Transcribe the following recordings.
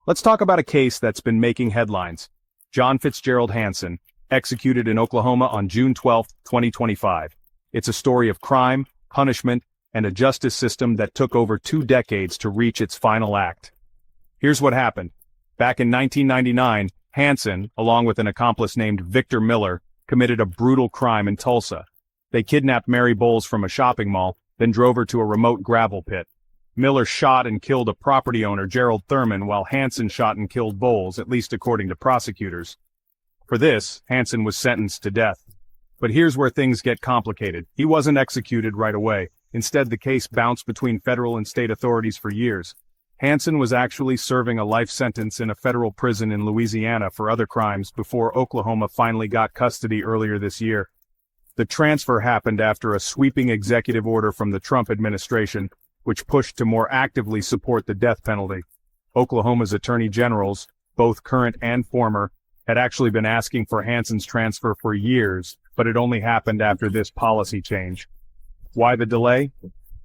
Let's talk about a case that's been making headlines. John Fitzgerald Hanson, executed in Oklahoma on June 12, 2025. It's a story of crime, punishment, and a justice system that took over 2 decades to reach its final act. Here's what happened. Back in 1999, Hanson, along with an accomplice named Victor Miller, committed a brutal crime in Tulsa. They kidnapped Mary Bowles from a shopping mall, then drove her to a remote gravel pit. Miller shot and killed a property owner, Gerald Thurman, while Hanson shot and killed Bowles, at least according to prosecutors. For this, Hanson was sentenced to death. But here's where things get complicated. He wasn't executed right away. Instead, the case bounced between federal and state authorities for years. Hanson was actually serving a life sentence in a federal prison in Louisiana for other crimes before Oklahoma finally got custody earlier this year. The transfer happened after a sweeping executive order from the Trump administration, which pushed to more actively support the death penalty. Oklahoma's attorney generals, both current and former, had actually been asking for Hanson's transfer for years, but it only happened after this policy change. Why the delay?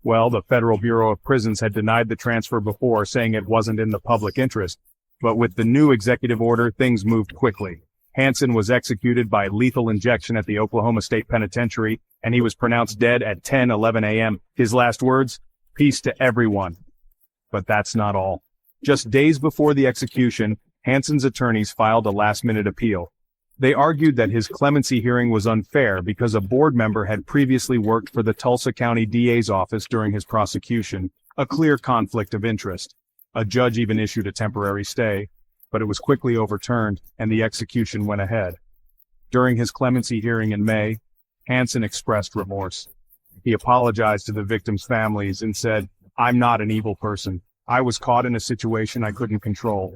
Well, the Federal Bureau of Prisons had denied the transfer before, saying it wasn't in the public interest. But with the new executive order, things moved quickly. Hanson was executed by lethal injection at the Oklahoma State Penitentiary, and he was pronounced dead at 10:11 a.m. His last words? Peace to everyone. But that's not all. Just days before the execution, Hanson's attorneys filed a last-minute appeal. They argued that his clemency hearing was unfair because a board member had previously worked for the Tulsa County DA's office during his prosecution, a clear conflict of interest. A judge even issued a temporary stay, but it was quickly overturned and the execution went ahead. During his clemency hearing in May, Hanson expressed remorse. He apologized to the victims' families and said, "I'm not an evil person. I was caught in a situation I couldn't control."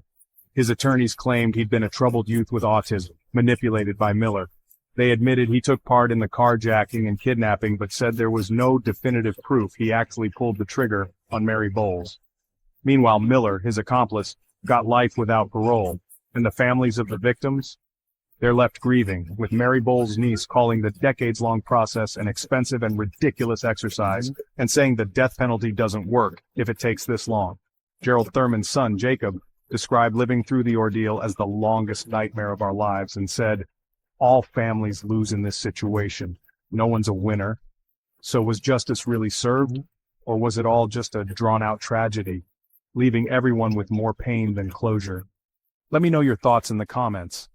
His attorneys claimed he'd been a troubled youth with autism, manipulated by Miller. They admitted he took part in the carjacking and kidnapping, but said there was no definitive proof he actually pulled the trigger on Mary Bowles. Meanwhile, Miller, his accomplice, got life without parole, and the families of the victims? They're left grieving, with Mary Bowles' niece calling the decades-long process an expensive and ridiculous exercise, and saying the death penalty doesn't work if it takes this long. Gerald Thurman's son, Jacob, described living through the ordeal as the longest nightmare of our lives and said, "All families lose in this situation. No one's a winner." So was justice really served, or was it all just a drawn-out tragedy, leaving everyone with more pain than closure? Let me know your thoughts in the comments.